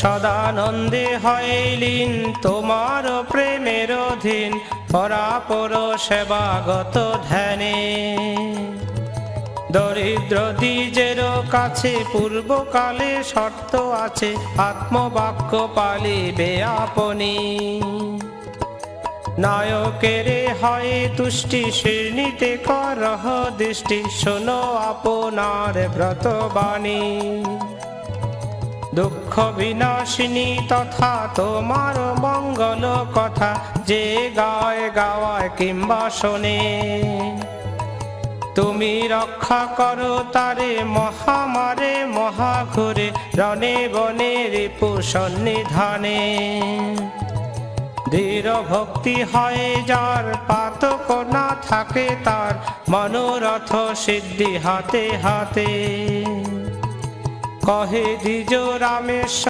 সদানন্দে হইলিন তোমার প্রেমের অধীন পরাপর সেবাগত ধ্যানে। দরিদ্র দ্বিজের কাছে পূর্বকালে শর্ত আছে আত্মবাক্য পালিবে আপনি। নায়কেরে হয় তুষ্টি শীর্ণিতে করহ দৃষ্টি শোনো আপনার ব্রতবাণী। দুঃখ বিনাশিনী তথা তোমার মঙ্গল কথা যে গায় গাওয়ায় কিংবা শোনে। তুমি রক্ষা করো তারে মহামারে মহাঘুরে রণে বনে রিপু সন্নিধানে। দৃঢ় ভক্তি হয় যার পাতক না থাকে তার মনোরথ সিদ্ধি হাতে হাতে। কহে দ্বিজ রামেশ্বর